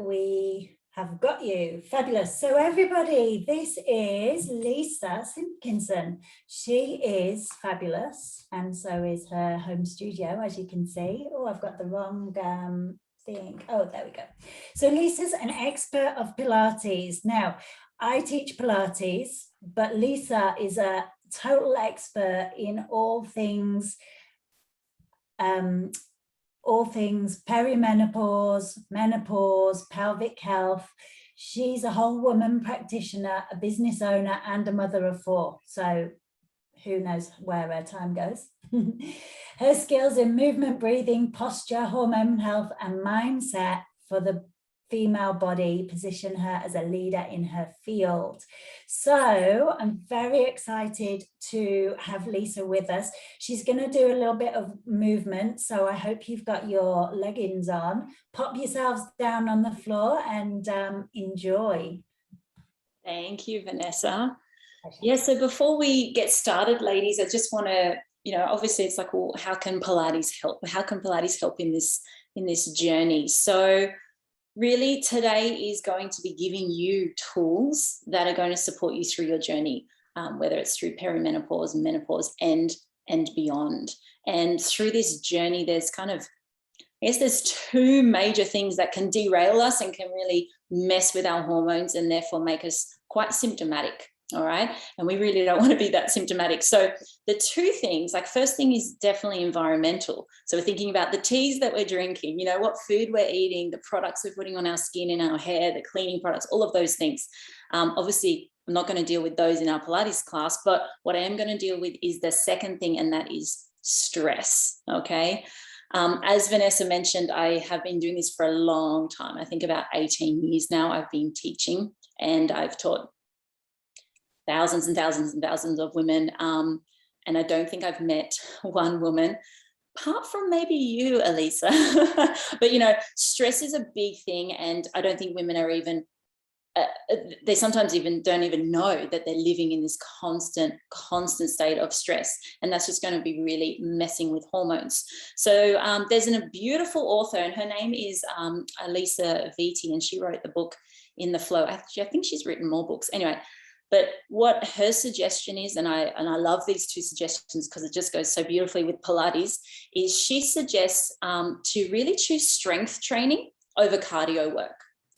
we have got you. Fabulous. So everybody, this is Lisa Simpkinson. She is fabulous, and so is her home studio, as you can see. Oh, I've got the wrong thing. Oh, there we go. So Lisa's an expert of Pilates. Now, I teach Pilates, but Lisa is a total expert in all things perimenopause, menopause, pelvic health. She's a whole woman practitioner, a business owner, and a mother of 4. So who knows where her time goes. Her skills in movement, breathing, posture, hormone health, and mindset for the female body position her as a leader in her field. So I'm very excited to have Lisa with us. She's going to do a little bit of movement, so I hope you've got your leggings on. Pop yourselves down on the floor and enjoy. Thank you, Vanessa. Yeah, so before we get started, ladies, I just want to, obviously it's like, well, how can Pilates help? How can Pilates help in this journey? So really today is going to be giving you tools that are going to support you through your journey, whether it's through perimenopause, menopause, and beyond. And through this journey, there's there's 2 major things that can derail us and can really mess with our hormones and therefore make us quite symptomatic. All right. And we really don't want to be that symptomatic. So the 2 things, like first thing is definitely environmental. So we're thinking about the teas that we're drinking, what food we're eating, the products we're putting on our skin and our hair, the cleaning products, all of those things. Obviously, I'm not going to deal with those in our Pilates class, but what I am going to deal with is the second thing, and that is stress. Okay. As Vanessa mentioned, I have been doing this for a long time. I think about 18 years now I've been teaching, and I've taught thousands and thousands and thousands of women. And I don't think I've met one woman, apart from maybe you, Elisa. But, stress is a big thing. And I don't think women are even, they sometimes don't even know that they're living in this constant state of stress. And that's just going to be really messing with hormones. So there's a beautiful author, and her name is Elisa Vitti, and she wrote the book In the Flow. Actually, I think she's written more books. Anyway, but what her suggestion is, and I love these 2 suggestions because it just goes so beautifully with Pilates, is she suggests to really choose strength training over cardio work.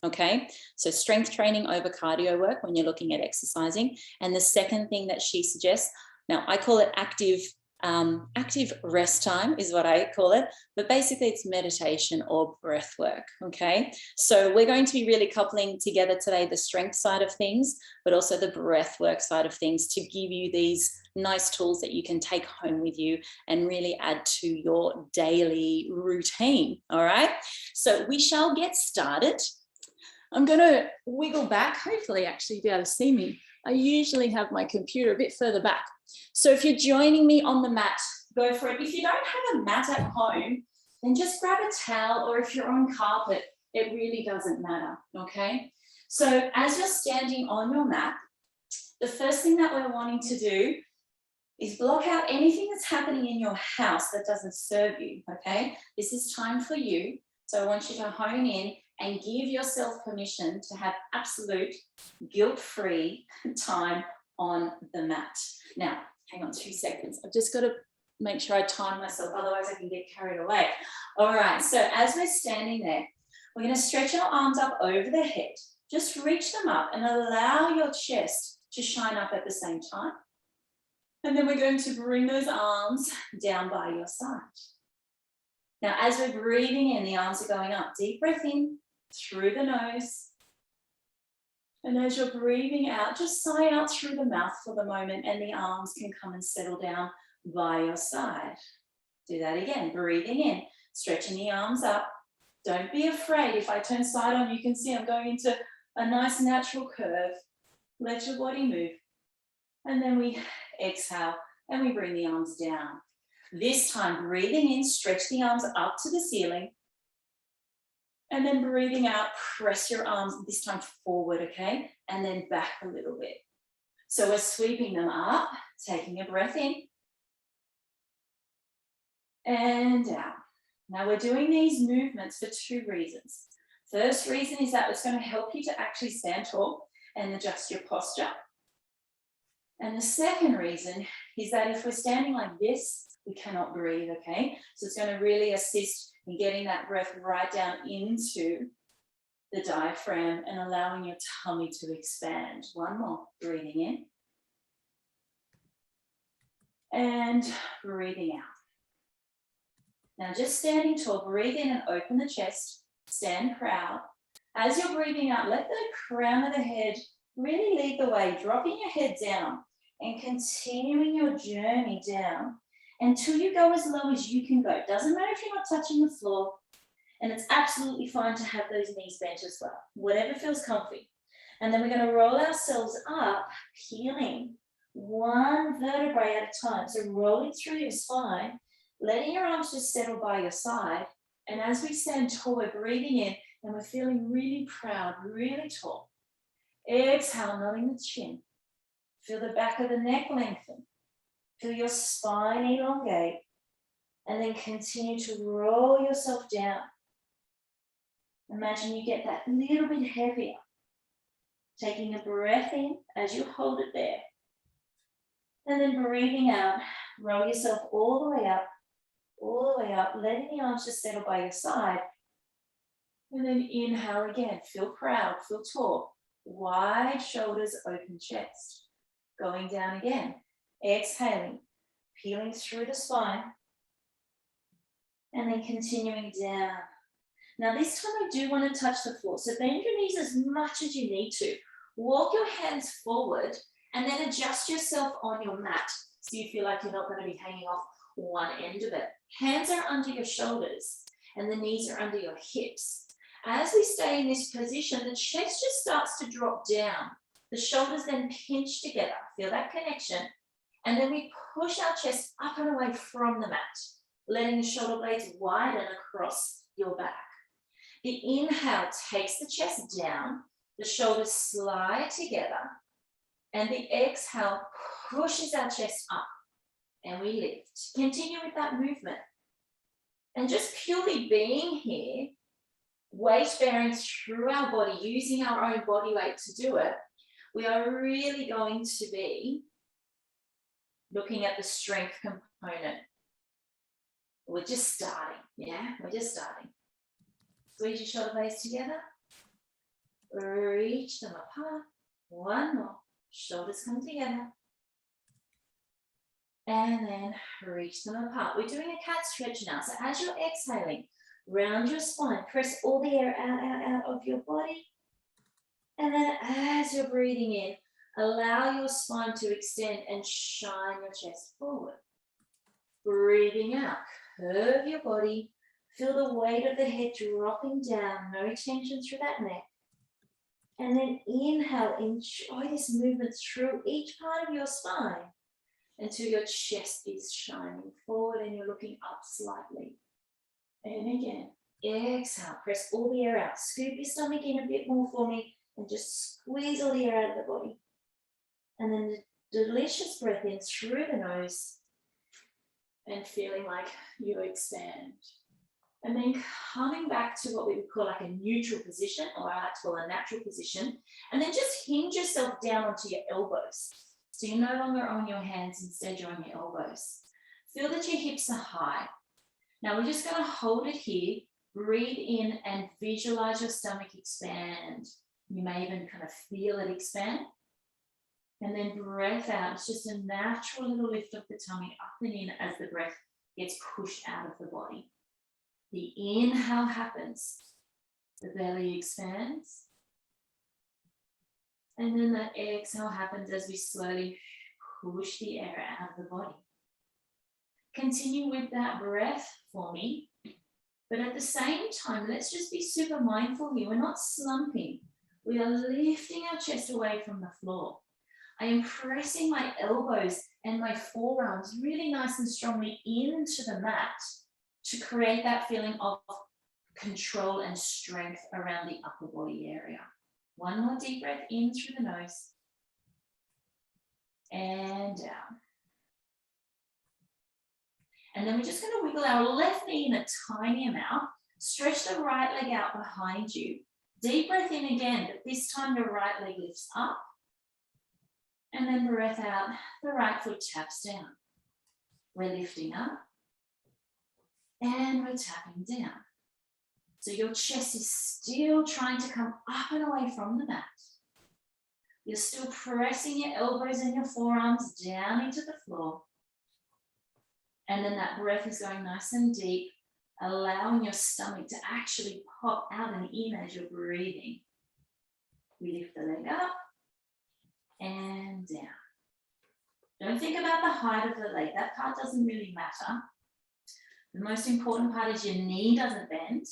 Okay, so strength training over cardio work when you're looking at exercising. And the second thing that she suggests, now I call it active rest time is what I call it, but basically it's meditation or breath work. Okay, so we're going to be really coupling together today the strength side of things, but also the breath work side of things to give you these nice tools that you can take home with you and really add to your daily routine. All right, so we shall get started. I'm going to wiggle back, hopefully actually you'll be able to see me. I usually have my computer a bit further back. So if you're joining me on the mat, go for it. If you don't have a mat at home, then just grab a towel, or if you're on carpet, it really doesn't matter, okay? So as you're standing on your mat, the first thing that we're wanting to do is block out anything that's happening in your house that doesn't serve you, okay? This is time for you. So I want you to hone in and give yourself permission to have absolute guilt-free time on the mat. Now, hang on 2 seconds. I've just got to make sure I time myself, otherwise I can get carried away. All right, so as we're standing there, we're going to stretch our arms up over the head. Just reach them up and allow your chest to shine up at the same time. And then we're going to bring those arms down by your side. Now, as we're breathing in, the arms are going up. Deep breath in through the nose. And as you're breathing out, just sigh out through the mouth for the moment, and the arms can come and settle down by your side. Do that again, breathing in, stretching the arms up. Don't be afraid. If I turn side on, you can see I'm going into a nice natural curve. Let your body move. And then we exhale and we bring the arms down. This time, breathing in, stretch the arms up to the ceiling. And then breathing out, press your arms, this time forward, okay? And then back a little bit. So we're sweeping them up, taking a breath in. And out. Now we're doing these movements for 2 reasons. First reason is that it's going to help you to actually stand tall and adjust your posture. And the second reason is that if we're standing like this, we cannot breathe, okay? So it's going to really assist in getting that breath right down into the diaphragm and allowing your tummy to expand. One more, breathing in. And breathing out. Now just standing tall, breathe in and open the chest, stand proud. As you're breathing out, let the crown of the head really lead the way, dropping your head down and continuing your journey down until you go as low as you can go. Doesn't matter if you're not touching the floor, and it's absolutely fine to have those knees bent as well, whatever feels comfy. And then we're going to roll ourselves up, peeling one vertebrae at a time. So rolling through your spine, letting your arms just settle by your side. And as we stand tall, we're breathing in and we're feeling really proud, really tall. Exhale, nodding the chin. Feel the back of the neck lengthen. Feel your spine elongate. And then continue to roll yourself down. Imagine you get that little bit heavier. Taking a breath in as you hold it there. And then breathing out, roll yourself all the way up, letting the arms just settle by your side. And then inhale again, feel proud, feel tall. Wide shoulders, open chest. Going down again, exhaling, peeling through the spine. And then continuing down. Now this time I do want to touch the floor. So bend your knees as much as you need to. Walk your hands forward and then adjust yourself on your mat so you feel like you're not going to be hanging off one end of it. Hands are under your shoulders and the knees are under your hips. As we stay in this position, the chest just starts to drop down. The shoulders then pinch together. Feel that connection. And then we push our chest up and away from the mat, letting the shoulder blades widen across your back. The inhale takes the chest down, the shoulders slide together, and the exhale pushes our chest up, and we lift. Continue with that movement. And just purely being here, weight bearing through our body, using our own body weight to do it, we are really going to be looking at the strength component. We're just starting, yeah? We're just starting. Squeeze your shoulder blades together. Reach them apart. One more. Shoulders come together. And then reach them apart. We're doing a cat stretch now. So as you're exhaling, round your spine. Press all the air out of your body. And then as you're breathing in, allow your spine to extend and shine your chest forward. Breathing out. Curve your body. Feel the weight of the head dropping down. No tension through that neck. And then inhale. Enjoy this movement through each part of your spine until your chest is shining forward and you're looking up slightly. And again, exhale. Press all the air out. Scoop your stomach in a bit more for me and just squeeze all the air out of the body. And then the delicious breath in through the nose and feeling like you expand. And then coming back to what we would call like a neutral position, or I like to call a natural position. And then just hinge yourself down onto your elbows. So you're no longer on your hands, instead you're on your elbows. Feel that your hips are high. Now we're just going to hold it here. Breathe in and visualize your stomach expand. You may even kind of feel it expand. And then breath out. It's just a natural little lift of the tummy up and in as the breath gets pushed out of the body. The inhale happens. The belly expands. And then that exhale happens as we slowly push the air out of the body. Continue with that breath for me. But at the same time, let's just be super mindful here. We're not slumping. We are lifting our chest away from the floor. I am pressing my elbows and my forearms really nice and strongly into the mat to create that feeling of control and strength around the upper body area. One more deep breath in through the nose and down. And then we're just going to wiggle our left knee in a tiny amount. Stretch the right leg out behind you. Deep breath in again, but this time your right leg lifts up. And then breath out, the right foot taps down. We're lifting up. And we're tapping down. So your chest is still trying to come up and away from the mat. You're still pressing your elbows and your forearms down into the floor. And then that breath is going nice and deep, allowing your stomach to actually pop out and in as you're breathing. We lift the leg up and down. Don't think about the height of the leg. That part doesn't really matter. The most important part is your knee doesn't bend.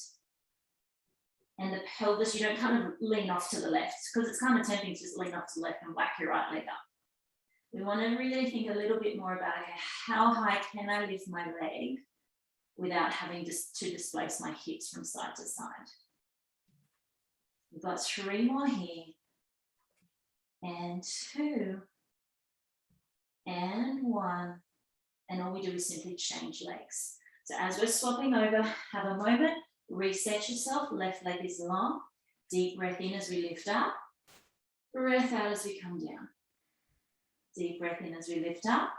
And the pelvis, you don't kind of lean off to the left, because it's kind of tempting to just lean off to the left and whack your right leg up. We want to really think a little bit more about, okay, how high can I lift my leg without having to displace my hips from side to side? We've got 3 more here. And 2. And 1. And all we do is simply change legs. So as we're swapping over, have a moment, reset yourself. Left leg is long. Deep breath in as we lift up. Breath out as we come down. Deep breath in as we lift up.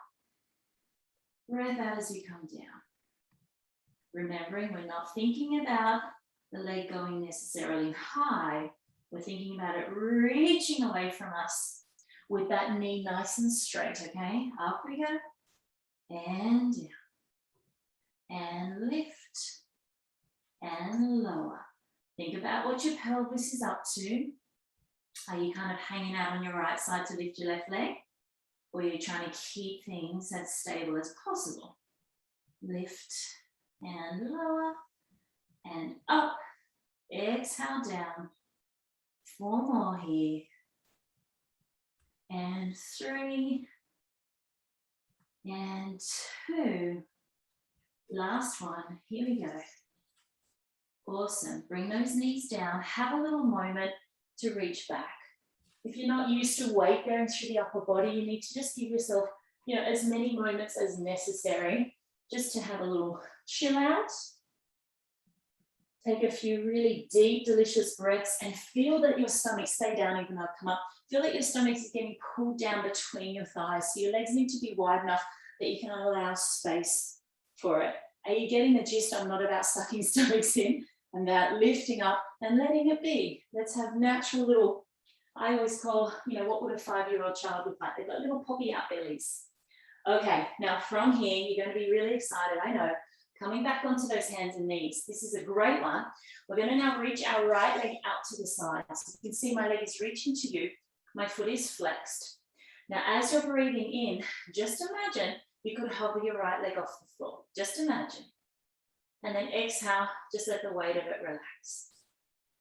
Breath out as we come down. Remembering we're not thinking about the leg going necessarily high. We're thinking about it reaching away from us with that knee nice and straight, okay? Up we go. And down. And lift. And lower. Think about what your pelvis is up to. Are you kind of hanging out on your right side to lift your left leg? Or are you trying to keep things as stable as possible? Lift and lower and up. Exhale down. 4 more here. And 3. And 2. Last one. Here we go. Awesome. Bring those knees down. Have a little moment to reach back. If you're not used to weight going through the upper body, you need to just give yourself, as many moments as necessary just to have a little chill out. Take a few really deep, delicious breaths and feel that your stomach, stay down even though I've come up, feel that your stomach is getting pulled down between your thighs. So your legs need to be wide enough that you can allow space for it. Are you getting the gist? I'm not about sucking stomachs in. I'm about lifting up and letting it be. Let's have natural little, I always call, what would a 5-year-old child look like? They've got little poppy out bellies. Okay, now from here, you're going to be really excited, I know. Coming back onto those hands and knees. This is a great one. We're going to now reach our right leg out to the side. So you can see my leg is reaching to you. My foot is flexed. Now, as you're breathing in, just imagine you could hover your right leg off the floor. Just imagine. And then exhale, just let the weight of it relax.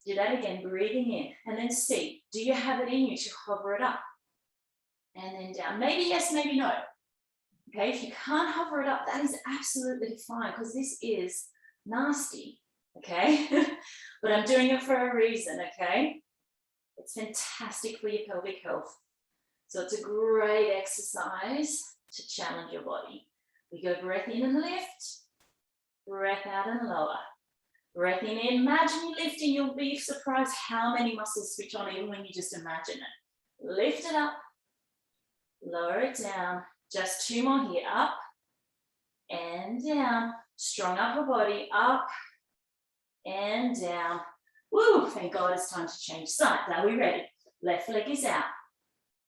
Do that again, breathing in. And then see, do you have it in you to hover it up? And then down. Maybe yes, maybe no. Okay, if you can't hover it up, that is absolutely fine, because this is nasty, okay? But I'm doing it for a reason, okay? It's fantastic for your pelvic health. So it's a great exercise to challenge your body. We go breath in and lift, breath out and lower. Breath in, imagine you lifting, you'll be surprised how many muscles switch on even when you just imagine it. Lift it up, lower it down. Just 2 more here, up and down. Strong upper body, up and down. Woo, thank God it's time to change sides. Are we ready? Left leg is out.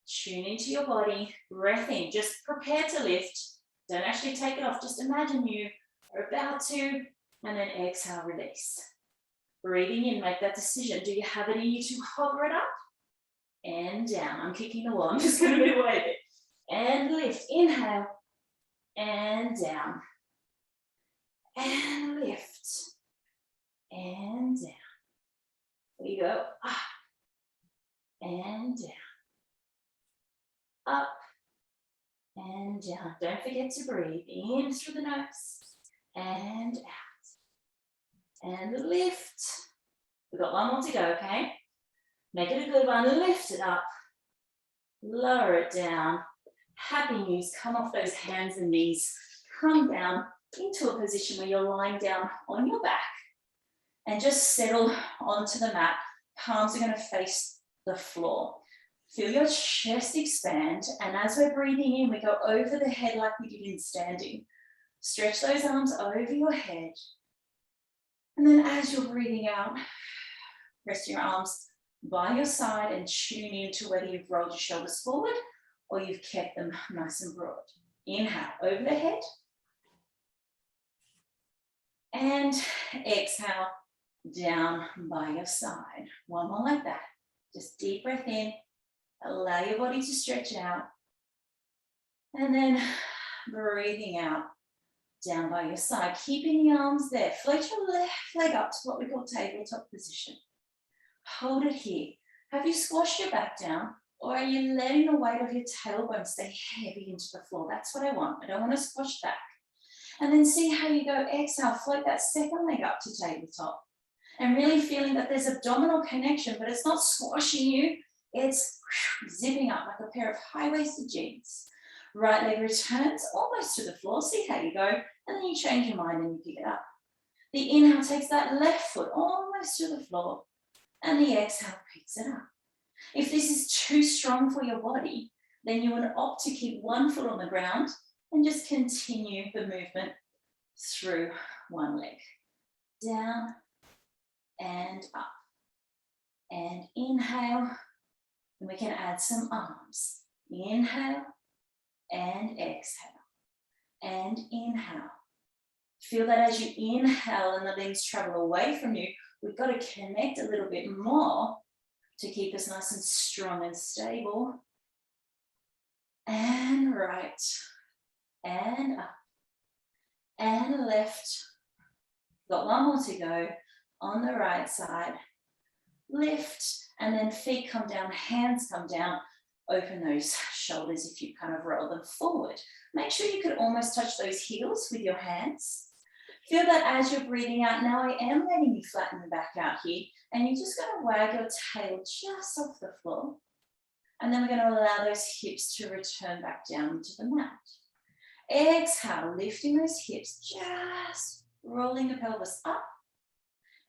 Tune into your body, breath in. Just prepare to lift. Don't actually take it off. Just imagine you are about to, and then exhale, release. Breathing in, make that decision. Do you have it in you to hover it up and down? I'm kicking the wall. I'm just going to be waving. And lift, inhale, and down, and lift, and down. There you go, up, and down, up, and down. Don't forget to breathe in through the nose, and out, and lift. We've got 1 more to go, okay? Make it a good one, lift it up, lower it down. Happy news, come off those hands and knees, come down into a position where you're lying down on your back and just settle onto the mat. Palms are going to face the floor. Feel your chest expand, and as we're breathing in, we go over the head like we did in standing. Stretch those arms over your head. And then as you're breathing out, rest your arms by your side and tune into whether you've rolled your shoulders forward or you've kept them nice and broad. Inhale, over the head. And exhale, down by your side. One more like that. Just deep breath in. Allow your body to stretch out. And then breathing out, down by your side. Keeping the arms there. Float your left leg up to what we call tabletop position. Hold it here. Have you squashed your back down, or are you letting the weight of your tailbone stay heavy into the floor? That's what I want. I don't want to squash back. And then see how you go. Exhale, float that second leg up to tabletop. And really feeling that there's abdominal connection, but it's not squashing you. It's zipping up like a pair of high-waisted jeans. Right leg returns almost to the floor. See how you go. And then you change your mind and you pick it up. The inhale takes that left foot almost to the floor. And the exhale picks it up. If this is too strong for your body, then you would opt to keep one foot on the ground and just continue the movement through one leg. Down and up. And inhale. And we can add some arms. Inhale and exhale. And inhale. Feel that as you inhale and the limbs travel away from you, we've got to connect a little bit more to keep us nice and strong and stable. And right. And up. And left. Got one more to go. On the right side. Lift. And then feet come down, hands come down. Open those shoulders if you kind of roll them forward. Make sure you could almost touch those heels with your hands. Feel that as you're breathing out. Now I am letting you flatten the back out here. And you're just going to wag your tail just off the floor. And then we're going to allow those hips to return back down to the mat. Exhale, lifting those hips, just rolling the pelvis up.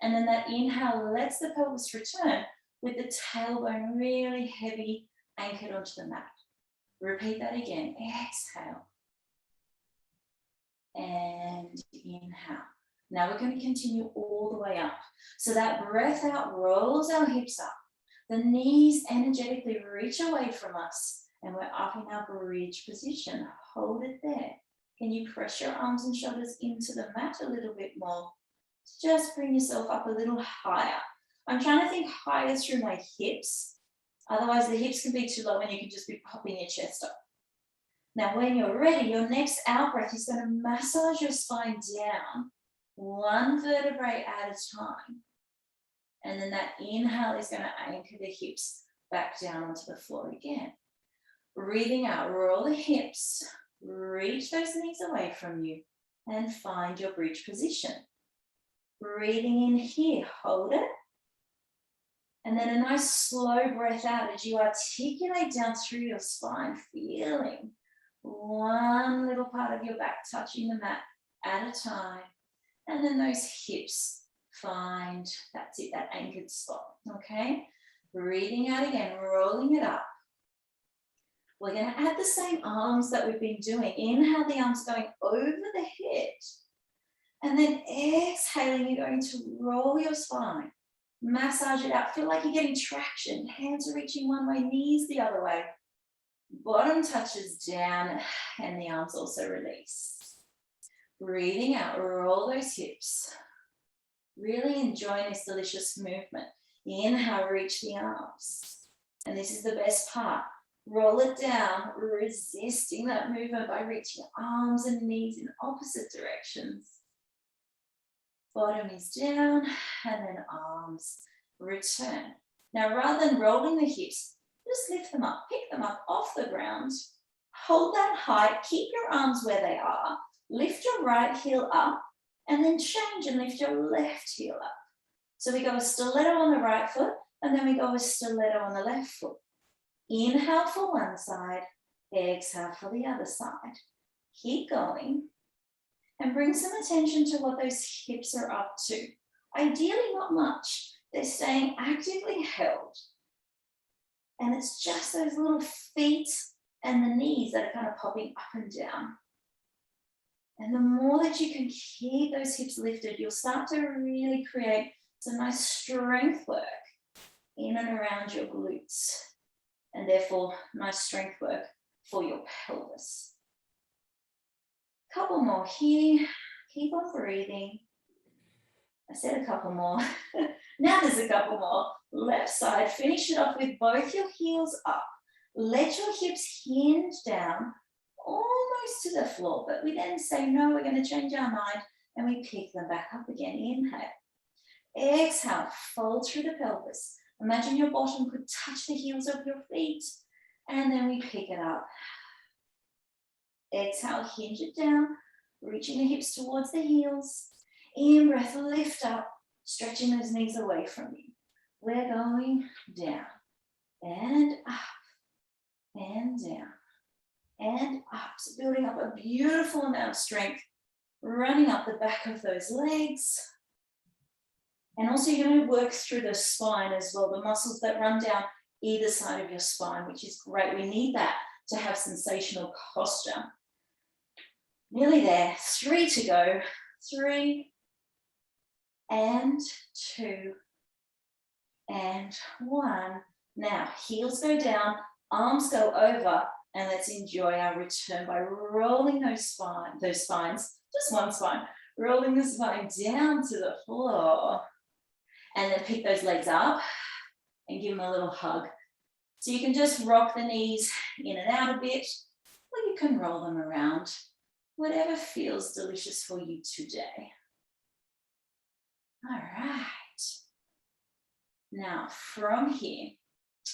And then that inhale lets the pelvis return with the tailbone really heavy, anchored onto the mat. Repeat that again. Exhale. And inhale. Now we're going to continue all the way up. So that breath out rolls our hips up. The knees energetically reach away from us and we're up in our bridge position. Hold it there. Can you press your arms and shoulders into the mat a little bit more? Just bring yourself up a little higher. I'm trying to think higher through my hips. Otherwise the hips can be too low and you can just be popping your chest up. Now when you're ready, your next out breath is going to massage your spine down, one vertebrae at a time. And then that inhale is going to anchor the hips back down onto the floor again. Breathing out, roll the hips, reach those knees away from you and find your bridge position. Breathing in here, hold it. And then a nice slow breath out as you articulate down through your spine, feeling one little part of your back touching the mat at a time. And then those hips find, that's it, that anchored spot, okay? Breathing out again, rolling it up. We're going to add the same arms that we've been doing. Inhale, the arms going over the head. And then exhaling, you're going to roll your spine. Massage it out. Feel like you're getting traction. Hands are reaching one way, knees the other way. Bottom touches down and the arms also release. Breathing out, roll those hips. Really enjoying this delicious movement. Inhale, reach the arms. And this is the best part. Roll it down, resisting that movement by reaching arms and knees in opposite directions. Bottom is down and then arms return. Now rather than rolling the hips, just lift them up, pick them up off the ground. Hold that height, keep your arms where they are. Lift your right heel up and then change and lift your left heel up. So we go a stiletto on the right foot and then we go a stiletto on the left foot. Inhale for one side, exhale for the other side. Keep going and bring some attention to what those hips are up to. Ideally not much. They're staying actively held. And it's just those little feet and the knees that are kind of popping up and down. And the more that you can keep those hips lifted, you'll start to really create some nice strength work in and around your glutes. And therefore, nice strength work for your pelvis. Couple more here. Keep on breathing. I said a couple more. Now there's a couple more. Left side. Finish it off with both your heels up. Let your hips hinge down almost to the floor, but we then say, no, we're going to change our mind, and we pick them back up again. Inhale. Exhale. Fold through the pelvis. Imagine your bottom could touch the heels of your feet, and then we pick it up. Exhale, hinge it down, reaching the hips towards the heels. In breath, lift up, stretching those knees away from you. We're going down and up and down and up. So building up a beautiful amount of strength, running up the back of those legs. And also you're going to work through the spine as well, the muscles that run down either side of your spine, which is great. We need that to have sensational posture. Nearly there. 3 to go. 3 and 2 and 1. Now, heels go down, arms go over, and let's enjoy our return by rolling those spines, just one spine, rolling the spine down to the floor. And then pick those legs up and give them a little hug. So you can just rock the knees in and out a bit, or you can roll them around, whatever feels delicious for you today. All right. Now from here,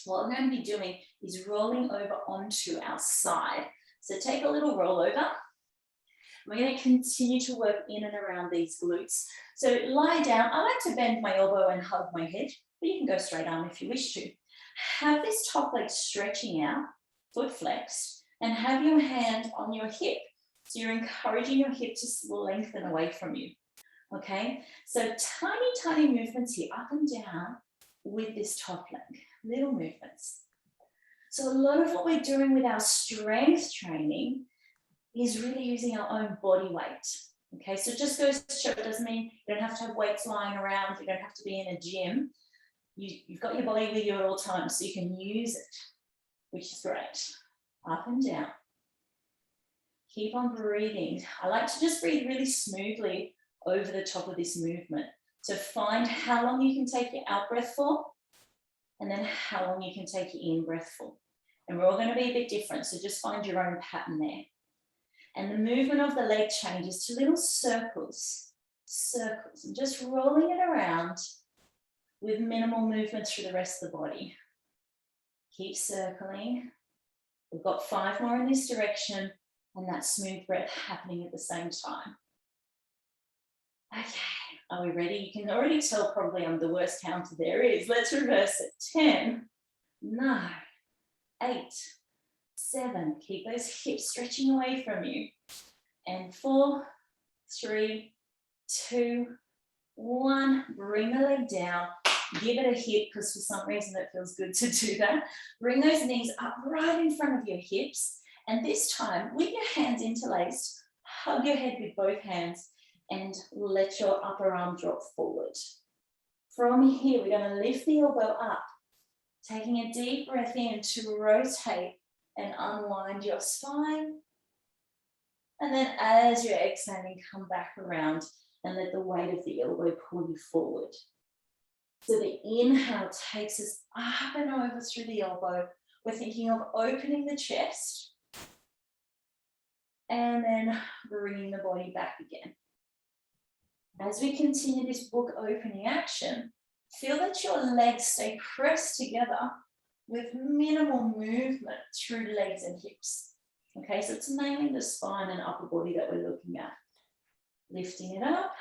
what we're going to be doing is rolling over onto our side. So take a little roll over. We're going to continue to work in and around these glutes. So lie down. I like to bend my elbow and hug my head, but you can go straight arm if you wish to. Have this top leg stretching out, foot flexed, and have your hand on your hip. So you're encouraging your hip to lengthen away from you. Okay, so tiny, tiny movements here, up and down with this top leg, little movements. So a lot of what we're doing with our strength training is really using our own body weight. Okay, so just goes to show, it doesn't mean you don't have to have weights lying around, you don't have to be in a gym. You've got your body with you at all times, so you can use it, which is great. Up and down. Keep on breathing. I like to just breathe really smoothly over the top of this movement. So find how long you can take your out breath for, and then how long you can take your in breath for. And we're all going to be a bit different, so just find your own pattern there. And the movement of the leg changes to little circles, and just rolling it around with minimal movement through the rest of the body. Keep circling. We've got 5 more in this direction, and that smooth breath happening at the same time. Okay, are we ready? You can already tell probably I'm the worst counter there is. Let's reverse it. 10, 9, 8, 7. Keep those hips stretching away from you. And 4, 3, 2, 1. Bring the leg down. Give it a hit because for some reason it feels good to do that. Bring those knees up right in front of your hips. And this time, with your hands interlaced, hug your head with both hands and let your upper arm drop forward. From here, we're going to lift the elbow up, taking a deep breath in to rotate and unwind your spine. And then as you're exhaling, come back around and let the weight of the elbow pull you forward. So the inhale takes us up and over through the elbow. We're thinking of opening the chest and then bringing the body back again. As we continue this book opening action, feel that your legs stay pressed together with minimal movement through legs and hips. Okay, so it's mainly the spine and upper body that we're looking at. Lifting it up,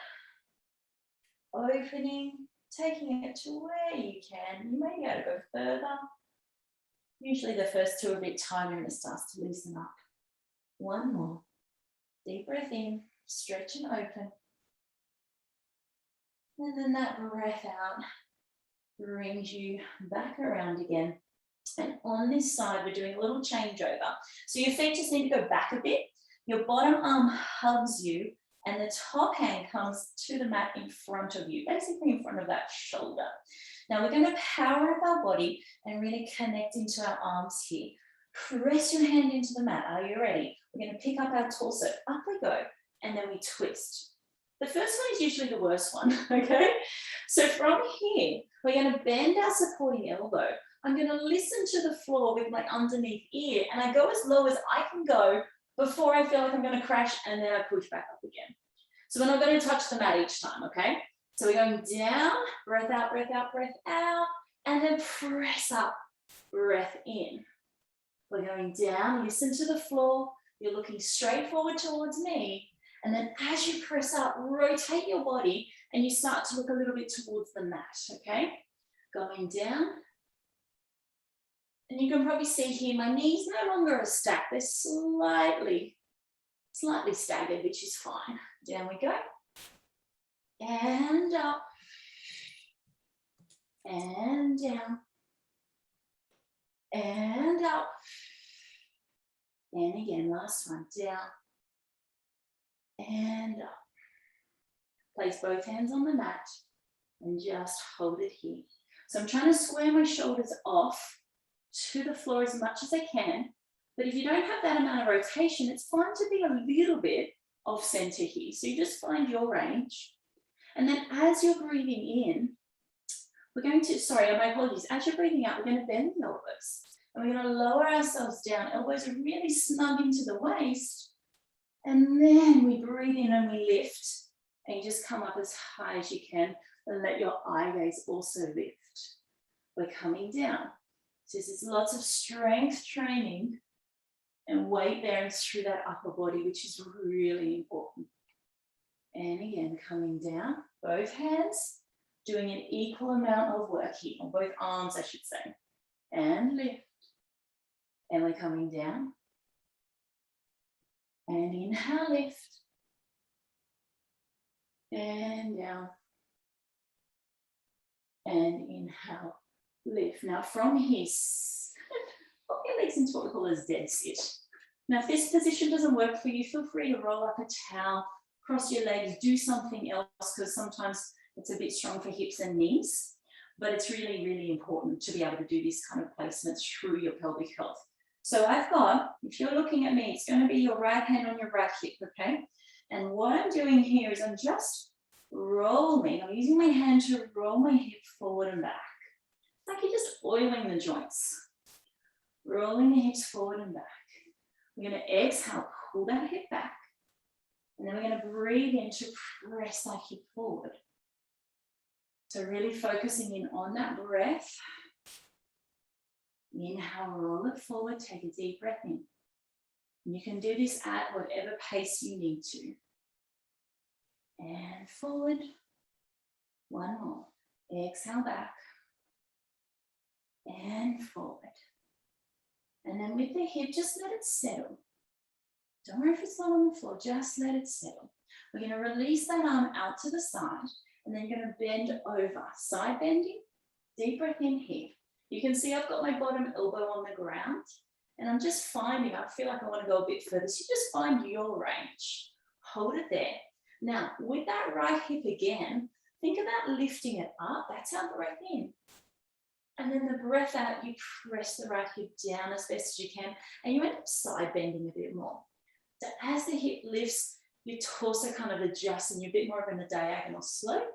opening, taking it to where you can. You may be able to go further. Usually the first 2 are a bit tighter and it starts to loosen up. 1 more. Deep breath in, stretch and open. And then that breath out, brings you back around again. And on this side, we're doing a little changeover. So your feet just need to go back a bit. Your bottom arm hugs you, and the top hand comes to the mat in front of you, basically in front of that shoulder. Now we're going to power up our body and really connect into our arms here. Press your hand into the mat. Are you ready? We're going to pick up our torso. Up we go, and then we twist. The first one is usually the worst one, okay? So from here, we're going to bend our supporting elbow. I'm going to listen to the floor with my underneath ear, and I go as low as I can go before I feel like I'm going to crash, and then I push back up again. So we're not going to touch the mat each time, okay? So we're going down, breath out, breath out, breath out, and then press up, breath in. We're going down, listen to the floor. You're looking straight forward towards me. And then as you press up, rotate your body, and you start to look a little bit towards the mat, okay? Going down. And you can probably see here, my knees no longer are stacked. They're slightly staggered, which is fine. Down we go. And up. And down. And up. And again, last one. Down. And up. Place both hands on the mat and just hold it here. So I'm trying to square my shoulders off to the floor as much as I can. But if you don't have that amount of rotation, it's fine to be a little bit off center here. So you just find your range. And then as you're breathing in, we're going to, my apologies, as you're breathing out, we're going to bend the elbows. And we're going to lower ourselves down. Elbows are really snug into the waist. And then we breathe in and we lift. And you just come up as high as you can and let your eye gaze also lift. We're coming down. So this is lots of strength training and weight bearing through that upper body, which is really important. And again, coming down, both hands, doing an equal amount of work here, on both arms, I should say. And lift. And we're coming down. And inhale, lift. And down. And inhale, lift. Now from here, pop your legs into what we call a dead sit. Now if this position doesn't work for you, feel free to roll up a towel, cross your legs, do something else, because sometimes it's a bit strong for hips and knees, but it's really, really important to be able to do this kind of placements through your pelvic health. So I've got, if you're looking at me, it's going to be your right hand on your right hip, okay? And what I'm doing here is I'm just rolling. I'm using my hand to roll my hip forward and back. It's like you're just oiling the joints. Rolling the hips forward and back. We're going to exhale, pull that hip back. And then we're going to breathe in to press that hip forward. So really focusing in on that breath. Inhale, roll it forward, take a deep breath in. And you can do this at whatever pace you need to. And forward. One more. Exhale back. And forward. And then with the hip, just let it settle. Don't worry if it's not on the floor, just let it settle. We're going to release that arm out to the side, and then you're going to bend over. Side bending, deep breath in here. You can see I've got my bottom elbow on the ground, and I'm just finding, I feel like I want to go a bit further, so you just find your range. Hold it there. Now, with that right hip again, think about lifting it up. That's our breath in. And then the breath out, you press the right hip down as best as you can, and you end up side bending a bit more. So as the hip lifts, your torso kind of adjusts and you're a bit more of in a diagonal slope.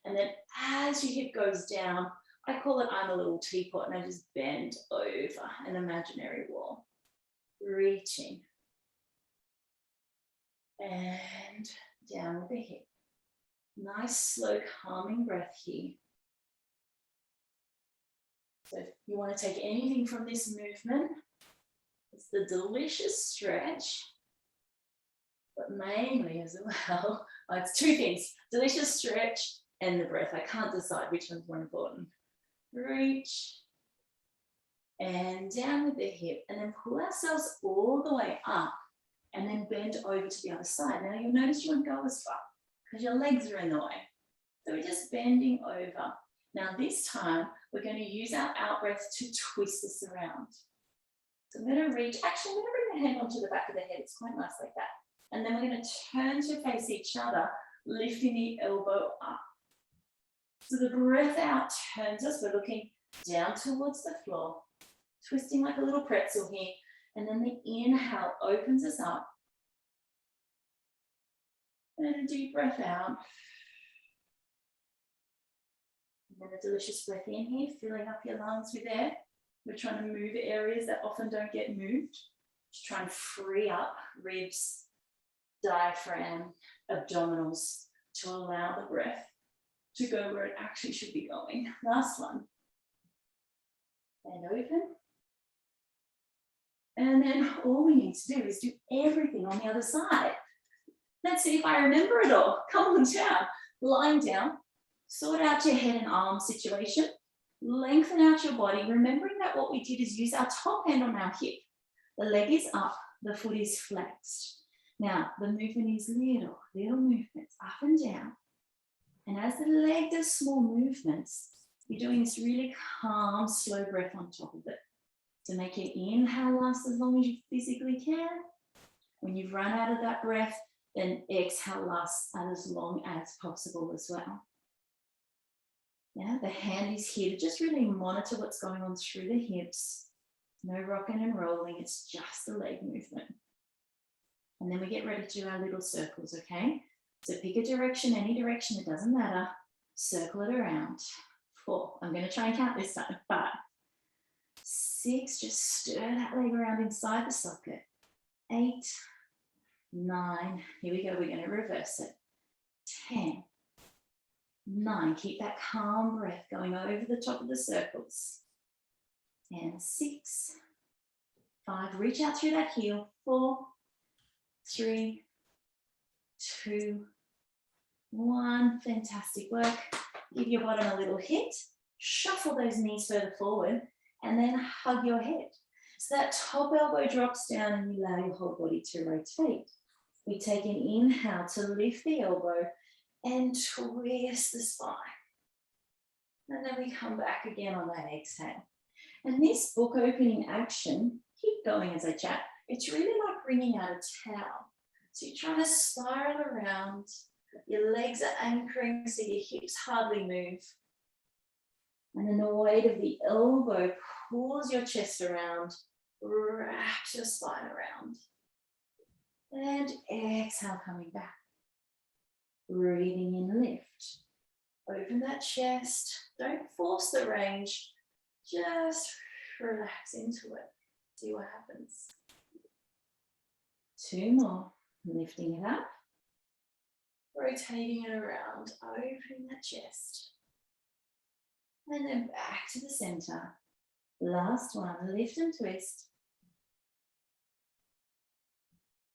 And then as your hip goes down, I call it I'm a little teapot, and I just bend over an imaginary wall. Reaching. And down with the hip. Nice, slow, calming breath here. So if you want to take anything from this movement, it's the delicious stretch, but mainly as well, it's two things, delicious stretch and the breath. I can't decide which one's more important. Reach and down with the hip, and then pull ourselves all the way up and then bend over to the other side. Now you'll notice you won't go as far because your legs are in the way. So we're just bending over Now this time, we're going to use our out breath to twist us around. So I'm going to reach, actually I'm going to bring the hand onto the back of the head. It's quite nice like that. And then we're going to turn to face each other, lifting the elbow up. So the breath out turns us, we're looking down towards the floor, twisting like a little pretzel here. And then the inhale opens us up. And a deep breath out. And then a delicious breath in here, filling up your lungs with air. We're trying to move areas that often don't get moved. Just try and free up ribs, diaphragm, abdominals to allow the breath to go where it actually should be going. Last one. And open. And then all we need to do is do everything on the other side. Let's see if I remember it all. Come on down. Lying down. Sort out your head and arm situation. Lengthen out your body, remembering that what we did is use our top hand on our hip. The leg is up, the foot is flexed. Now, the movement is little movements up and down. And as the leg does small movements, you're doing this really calm, slow breath on top of it. To make your inhale last as long as you physically can. When you've run out of that breath, then exhale lasts as long as possible as well. Now the hand is here to just really monitor what's going on through the hips. No rocking and rolling, it's just the leg movement. And then we get ready to do our little circles, okay? So pick a direction, any direction, it doesn't matter. Circle it around. 4, I'm going to try and count this time. 5, 6, just stir that leg around inside the socket. 8, 9, here we go, we're going to reverse it. 10, 9, keep that calm breath going over the top of the circles. And 6, 5, reach out through that heel. 4, 3, 2, 1, fantastic work. Give your bottom a little hit, shuffle those knees further forward, and then hug your head. So that top elbow drops down and you allow your whole body to rotate. We take an inhale to lift the elbow and twist the spine. And then we come back again on that exhale. And this book opening action, keep going as I chat, it's really like bringing out a towel. So you're trying to spiral around, your legs are anchoring so your hips hardly move. And then the weight of the elbow pulls your chest around, wraps your spine around. And exhale, coming back. Breathing in, lift. Open that chest. Don't force the range. Just relax into it. See what happens. 2 more. Lifting it up. Rotating it around. Opening that chest. And then back to the center. Last one. Lift and twist.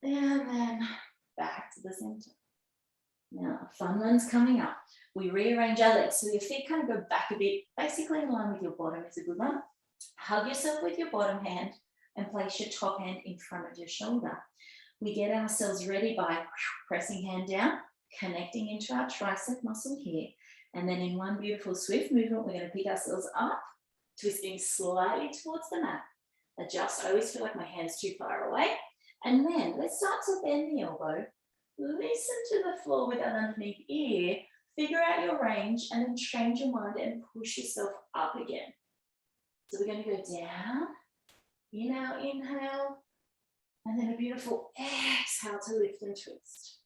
And then back to the center. Now, fun one's coming up. We rearrange our legs. So your feet kind of go back a bit, basically in line with your bottom is a good one. Hug yourself with your bottom hand and place your top hand in front of your shoulder. We get ourselves ready by pressing hand down, connecting into our tricep muscle here. And then in one beautiful swift movement, we're going to pick ourselves up, twisting slightly towards the mat. Adjust. I always feel like my hand's too far away. And then let's start to bend the elbow. Listen to the floor with that underneath ear. Figure out your range and then change your mind and push yourself up again. So we're going to go down. In our inhale. And then a beautiful exhale to lift and twist.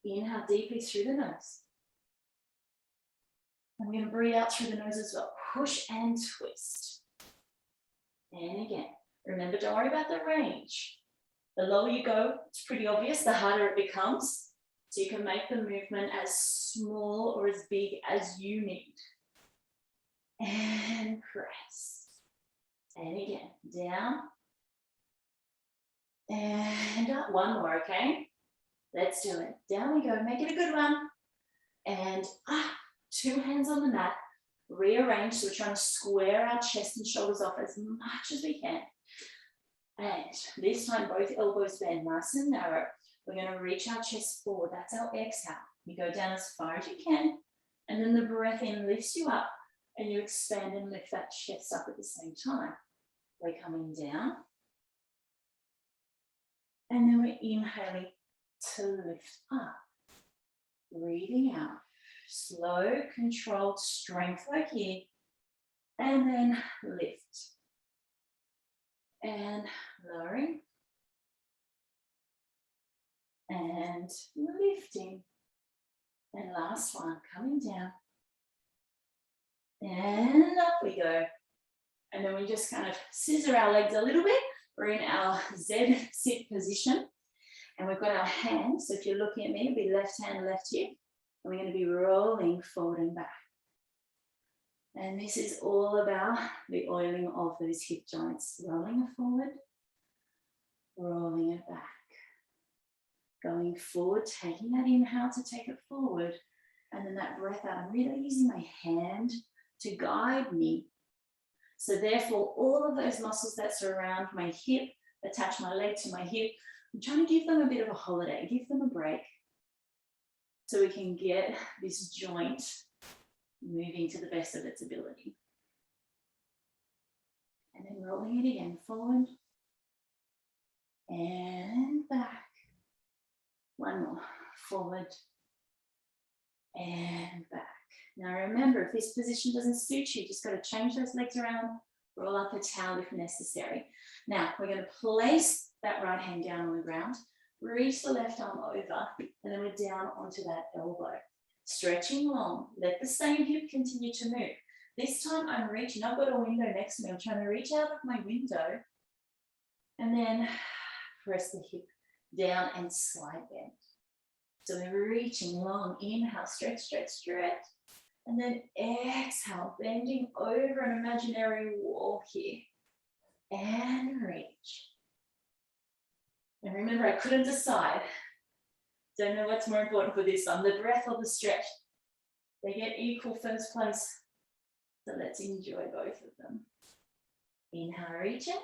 Inhale deeply through the nose. I'm going to breathe out through the nose as well. Push and twist. And again. Remember, don't worry about the range. The lower you go, it's pretty obvious, the harder it becomes. So you can make the movement as small or as big as you need. And press. And again, down. And up. One more, okay? Let's do it. Down we go. Make it a good one. And up. 2 hands on the mat. Rearrange. So we're trying to square our chest and shoulders off as much as we can. And this time, both elbows bend nice and narrow. We're going to reach our chest forward. That's our exhale. You go down as far as you can. And then the breath in lifts you up. And you expand and lift that chest up at the same time. We're coming down. And then we're inhaling to lift up. Breathing out. Slow, controlled strength work here. And then lift. And lowering. And lifting. And last one, coming down. And up we go. And then we just kind of scissor our legs a little bit. We're in our Z sit position. And we've got our hands. So if you're looking at me, it'll be left hand, left hip. And we're going to be rolling forward and back. And this is all about the oiling of those hip joints. Rolling it forward, rolling it back. Going forward, taking that inhale to take it forward. And then that breath out. I'm really using my hand to guide me. So therefore, all of those muscles that surround my hip, attach my leg to my hip, I'm trying to give them a bit of a holiday, give them a break. So we can get this joint moving to the best of its ability. And then rolling it again, forward and back. One more, forward and back. Now remember, if this position doesn't suit you, just got to change those legs around, roll up a towel if necessary. Now we're going to place that right hand down on the ground, reach the left arm over, and then we're down onto that elbow. Stretching long, let the same hip continue to move. This time I'm reaching, I've got a window next to me, I'm trying to reach out of my window, and then press the hip down and slide bend. So we're reaching long, inhale, stretch, stretch, stretch. And then exhale, bending over an imaginary wall here. And reach. And remember, I couldn't decide. Don't know what's more important for this one, the breath or the stretch. They get equal first place. So let's enjoy both of them. Inhale, reach it.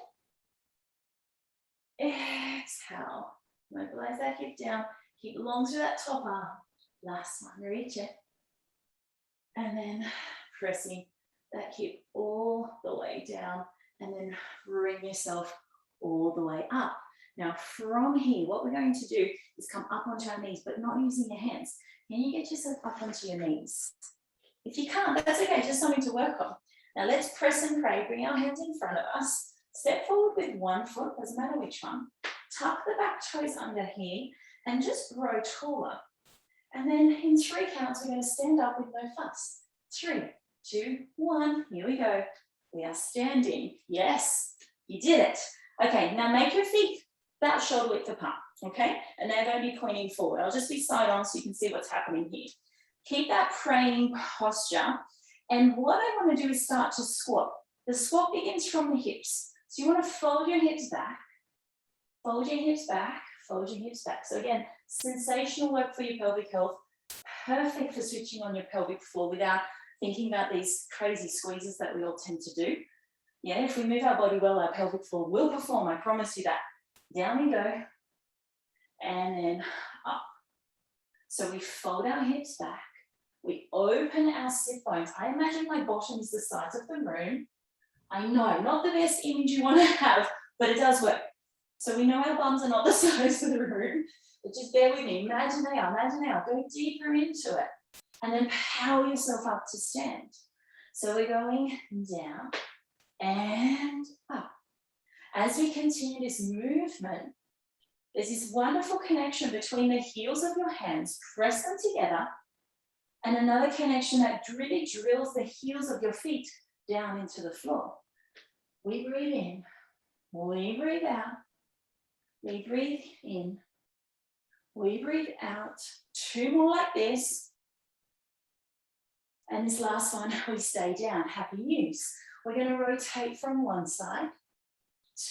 Exhale, mobilize that hip down. Keep long through that top arm. Last one, reach it. And then pressing that hip all the way down and then bring yourself all the way up. Now from here, what we're going to do is come up onto our knees, but not using your hands. Can you get yourself up onto your knees? If you can't, that's okay, just something to work on. Now let's press and pray, bring our hands in front of us. Step forward with one foot, doesn't matter which one. Tuck the back toes under here and just grow taller. And then in 3 counts, we're going to stand up with no fuss. 3, 2, 1, here we go. We are standing. Yes, you did it. Okay, now make your feet about shoulder width apart, okay? And they're going to be pointing forward. I'll just be side on so you can see what's happening here. Keep that praying posture. And what I want to do is start to squat. The squat begins from the hips. So you want to fold your hips back, fold your hips back, fold your hips back. So again, sensational work for your pelvic health. Perfect for switching on your pelvic floor without thinking about these crazy squeezes that we all tend to do. Yeah, if we move our body well, our pelvic floor will perform, I promise you that. Down we go, and then up. So we fold our hips back, we open our sit bones. I imagine my bottom is the size of the room. I know, not the best image you want to have, but it does work. So we know our bums are not the size of the room, but just bear with me. Imagine they are, go deeper into it. And then power yourself up to stand. So we're going down and up. As we continue this movement, there's this wonderful connection between the heels of your hands, press them together, and another connection that really drills the heels of your feet down into the floor. We breathe in, we breathe out, we breathe in, we breathe out. 2 more like this. And this last one, we stay down. Happy news. We're going to rotate from one side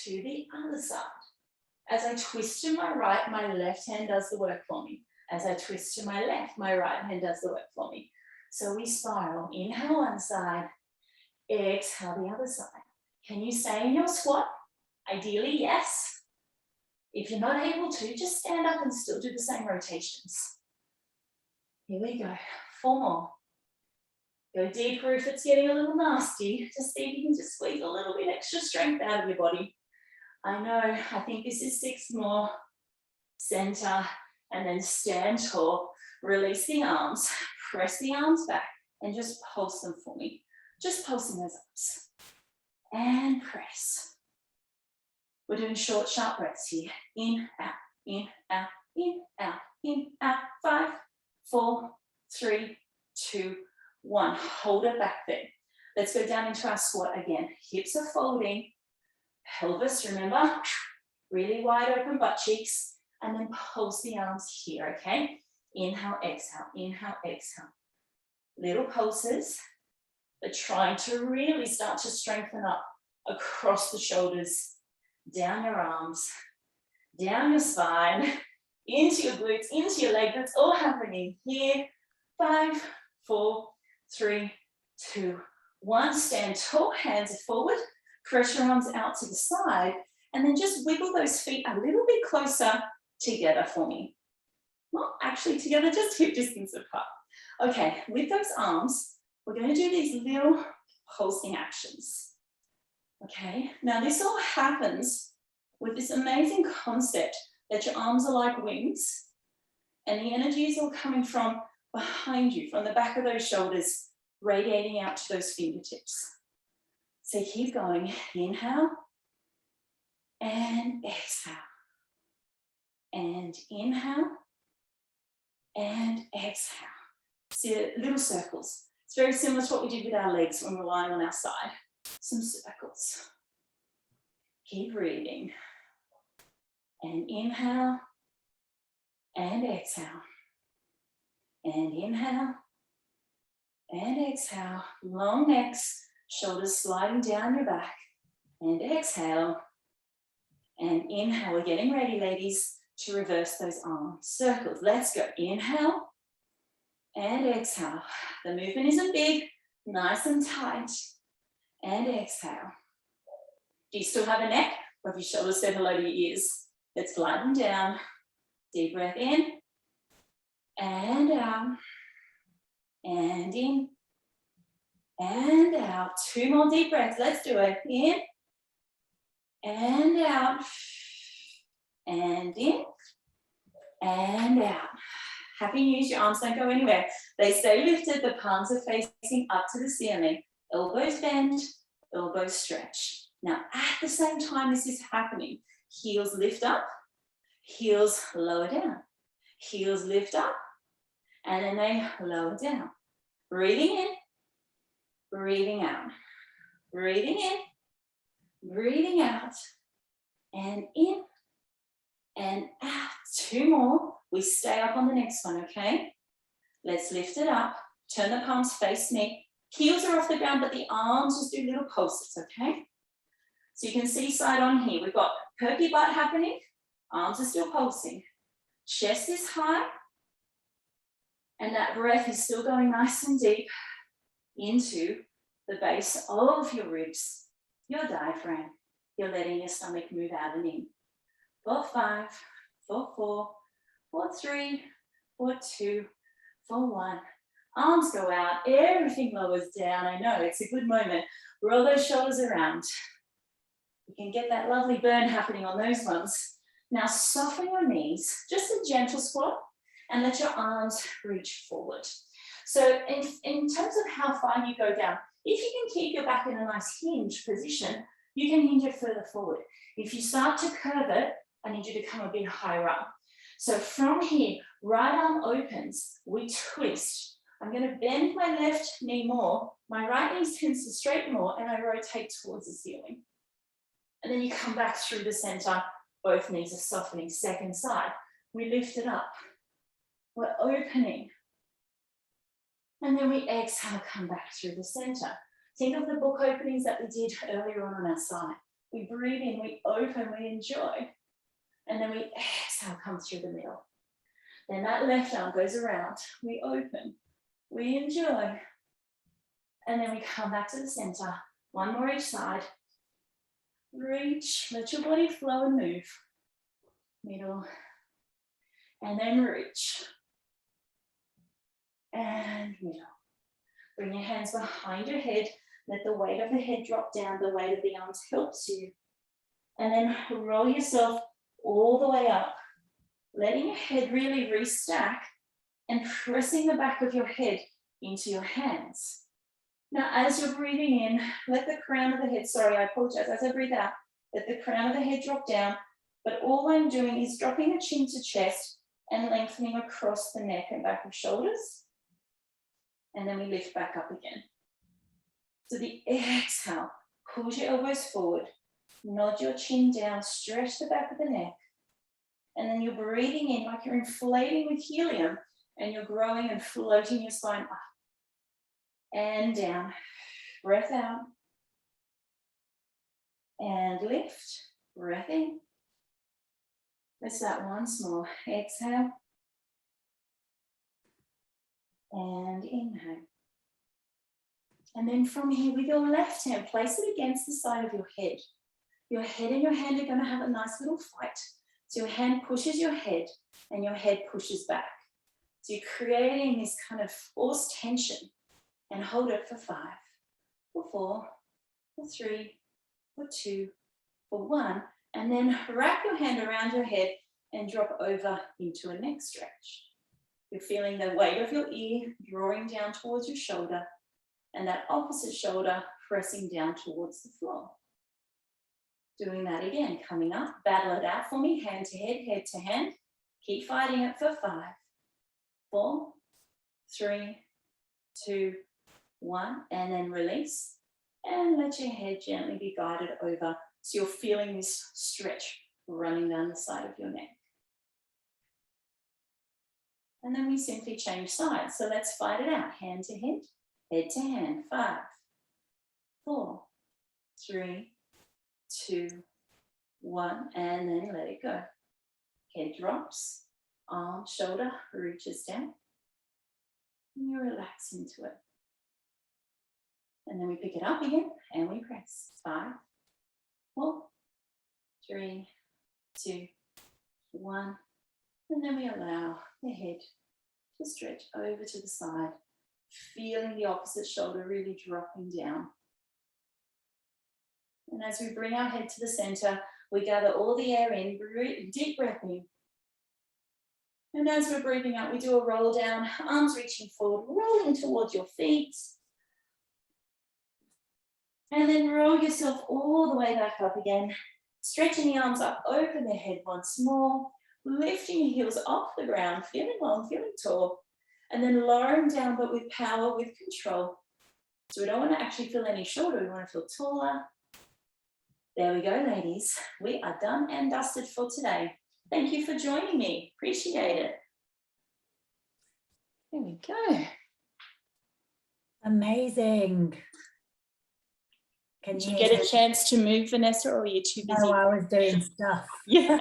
to the other side. As I twist to my right, my left hand does the work for me. As I twist to my left, my right hand does the work for me. So we spiral. Inhale one side, exhale the other side. Can you stay in your squat? Ideally, yes. If you're not able to, just stand up and still do the same rotations. Here we go. 4 more. Go deeper if it's getting a little nasty. Just see if you can just squeeze a little bit extra strength out of your body. I know, I think this is 6 more. Center, and then stand tall. Release the arms, press the arms back, and just pulse them for me. Just pulsing those arms. And press. We're doing short, sharp breaths here. In, out, in, out, in, out, in, out. 5, 4, 3, 2, 1. Hold it back there. Let's go down into our squat again. Hips are folding. Pelvis, remember, really wide open butt cheeks. And then pulse the arms here, okay? Inhale, exhale, inhale, exhale. Little pulses. But trying to really start to strengthen up across the shoulders, down your arms, down your spine, into your glutes, into your leg. That's all happening here. 5, 4, 3, 2, 1. Stand tall, hands are forward. Press your arms out to the side. And then just wiggle those feet a little bit closer together for me. Not actually together, just hip distance apart. Okay, with those arms, we're going to do these little pulsing actions. Okay, now this all happens with this amazing concept that your arms are like wings and the energy is all coming from behind you, from the back of those shoulders, radiating out to those fingertips. So keep going. Inhale and exhale. And inhale and exhale. See little circles. It's very similar to what we did with our legs when we're lying on our side. Some circles. Keep breathing. And inhale and exhale. And inhale and exhale. Long necks, shoulders sliding down your back. And exhale. And inhale. We're getting ready, ladies, to reverse those arms. Circles. Let's go. Inhale and exhale. The movement isn't big, nice and tight. And exhale. Do you still have a neck? Or have your shoulders said hello to your ears? Let's glide them down. Deep breath in. And out. And in. And out. 2 more deep breaths. Let's do it. In. And out. And in. And out. Happy news, your arms don't go anywhere. They stay lifted, the palms are facing up to the ceiling. Elbows bend, elbows stretch. Now, at the same time this is happening, heels lift up, heels lower down. Heels lift up, and then they lower down. Breathing in, breathing out. Breathing in, breathing out. And in, and out. 2 more. We stay up on the next one, okay? Let's lift it up. Turn the palms, face me. Heels are off the ground, but the arms just do little pulses, okay? So you can see side on here. We've got perky butt happening. Arms are still pulsing. Chest is high. And that breath is still going nice and deep into the base of your ribs, your diaphragm. You're letting your stomach move out and in. 4, 5, 4, 4, 4, 3, 4, 2, 4, 1. Arms go out, everything lowers down. I know, it's a good moment. Roll those shoulders around. You can get that lovely burn happening on those ones. Now soften your knees, just a gentle squat, and let your arms reach forward. So in terms of how far you go down, if you can keep your back in a nice hinge position, you can hinge it further forward. If you start to curve it, I need you to come a bit higher up. So from here, right arm opens, we twist. I'm going to bend my left knee more, my right knee tends to straighten more, and I rotate towards the ceiling. And then you come back through the center, both knees are softening. Second side, we lift it up. We're opening. And then we exhale, come back through the center. Think of the book openings that we did earlier on our side. We breathe in, we open, we enjoy. And then we exhale, come through the middle. Then that left arm goes around. We open, we enjoy. And then we come back to the center. 1 more each side. Reach, let your body flow and move. Middle. And then reach. And middle. Bring your hands behind your head. Let the weight of the head drop down. The weight of the arms helps you. And then roll yourself all the way up, letting your head really restack and pressing the back of your head into your hands. Now, as you're breathing in, let the crown of the head, sorry, I apologize, as I breathe out, let the crown of the head drop down, but all I'm doing is dropping the chin to chest and lengthening across the neck and back of shoulders. And then we lift back up again. So the exhale, push your elbows forward, nod your chin down, stretch the back of the neck. And then you're breathing in like you're inflating with helium and you're growing and floating your spine up and down. Breath out. And lift. Breath in. Let's start once more. Exhale. And inhale. And then from here, with your left hand, place it against the side of your head. Your head and your hand are going to have a nice little fight. So your hand pushes your head and your head pushes back. So you're creating this kind of forced tension, and hold it for 5, for 4, for 3, for 2, for 1. And then wrap your hand around your head and drop over into a neck stretch. You're feeling the weight of your ear drawing down towards your shoulder and that opposite shoulder pressing down towards the floor. Doing that again, coming up, battle it out for me, hand to head to hand. Keep fighting it for 5, 4, 3, 2, 1, and then release. And let your head gently be guided over. So you're feeling this stretch running down the side of your neck. And then we simply change sides. So let's fight it out. Hand to hand, 5, 4, 3, 2, 1, and then let it go. Head drops, arm, shoulder reaches down. And you relax into it. And then we pick it up again and we press. 5, 4, 3, 2, 1. And then we allow the head to stretch over to the side, feeling the opposite shoulder really dropping down. And as we bring our head to the center, we gather all the air in, deep breath in. And as we're breathing out, we do a roll down, arms reaching forward, rolling towards your feet. And then roll yourself all the way back up again, stretching the arms up over the head once more, lifting your heels off the ground, feeling long, feeling tall, and then lowering down, but with power, with control. So we don't want to actually feel any shorter, we want to feel taller. There we go, ladies. We are done and dusted for today. Thank you for joining me. Appreciate it. There we go. Amazing. Did you get a chance to move, Vanessa, or are you too busy? No, I was doing stuff. Yeah.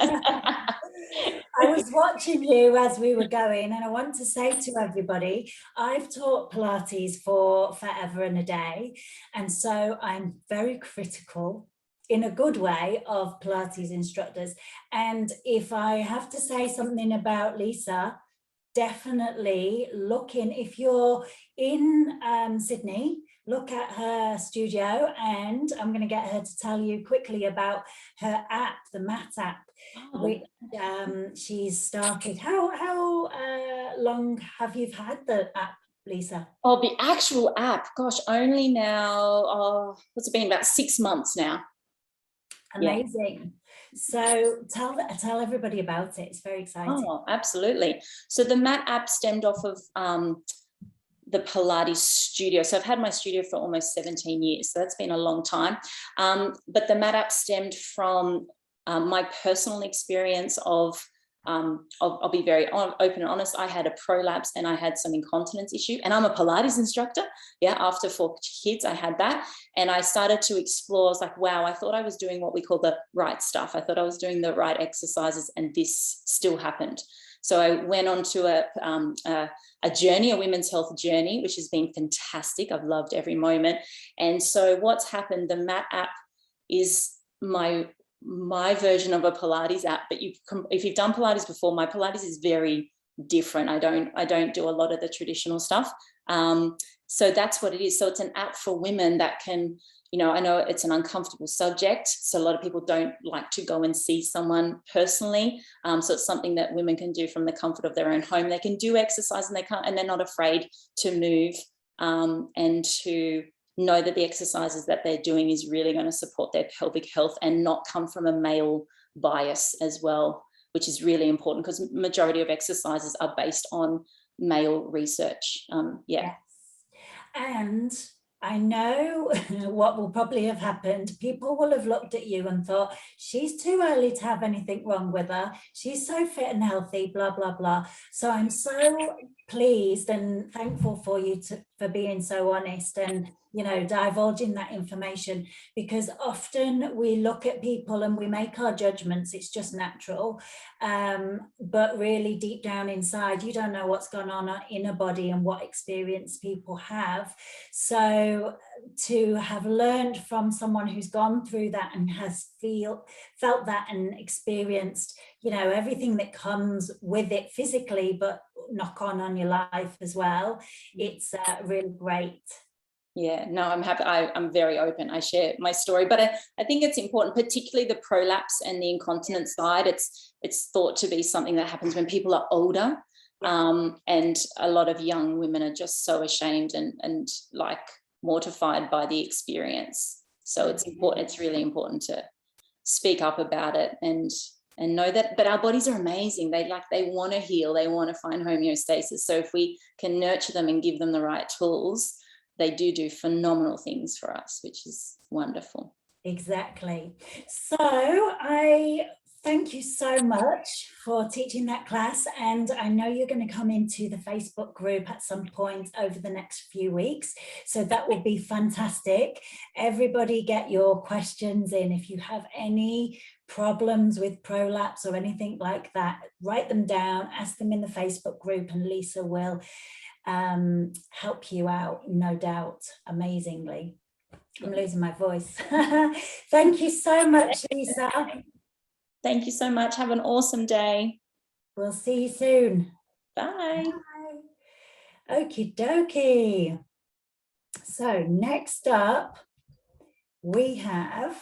I was watching you as we were going, and I want to say to everybody, I've taught Pilates for forever and a day, and so I'm very critical in a good way of Pilates instructors. And if I have to say something about Lisa, definitely look in, if you're in Sydney, look at her studio, and I'm going to get her to tell you quickly about her app, the Mat app, which she's started. How long have you had the app, Lisa? Oh, the actual app, gosh, only now, what's it been, about 6 months now. Amazing. Yeah. So tell everybody about it. It's very exciting. Oh, absolutely. So the Mat app stemmed off of the Pilates studio. So I've had my studio for almost 17 years. So that's been a long time. But the Mat app stemmed from my personal experience of I'll be very open and honest. I had a prolapse and I had some incontinence issue, and I'm a Pilates instructor. Yeah, after 4 kids, I had that, and I started to explore. I was like, wow, I thought I was doing what we call the right stuff. I thought I was doing the right exercises, and this still happened. So I went on to a journey, a women's health journey, which has been fantastic. I've loved every moment. And so what's happened? The Mat app is my version of a Pilates app, but if you've done Pilates before, my Pilates is very different. I don't do a lot of the traditional stuff. So that's what it is. So it's an app for women that can, you know, I know it's an uncomfortable subject, so a lot of people don't like to go and see someone personally. So it's something that women can do from the comfort of their own home. They can do exercise and they're not afraid to move, and to know that the exercises that they're doing is really going to support their pelvic health and not come from a male bias as well, which is really important because majority of exercises are based on male research. Yeah. Yes. And I know what will probably have happened. People will have looked at you and thought, she's too early to have anything wrong with her. She's so fit and healthy, blah, blah, blah. So I'm so pleased and thankful for you for being so honest and, you know, divulging that information, because often we look at people and we make our judgments. It's just natural. But really deep down inside, you don't know what's gone on in a body and what experience people have. So to have learned from someone who's gone through that and has felt that and experienced, you know, everything that comes with it physically, but knock on your life as well, it's really great. Yeah, no, I'm happy. I'm very open. I share my story, but I think it's important, particularly the prolapse and the incontinence side. It's thought to be something that happens when people are older, and a lot of young women are just so ashamed and like mortified by the experience. So it's important. It's really important to speak up about it and know that. But our bodies are amazing. They want to heal. They want to find homeostasis. So if we can nurture them and give them the right tools, they do phenomenal things for us, which is wonderful. Exactly. So I thank you so much for teaching that class. And I know you're going to come into the Facebook group at some point over the next few weeks. So that will be fantastic. Everybody get your questions in. If you have any problems with prolapse or anything like that, write them down, ask them in the Facebook group, and Lisa will help you out, no doubt, amazingly. I'm losing my voice. Thank you so much, Lisa. Thank you so much. Have an awesome day. We'll see you soon. Bye. Bye. Okie dokie. So next up, we have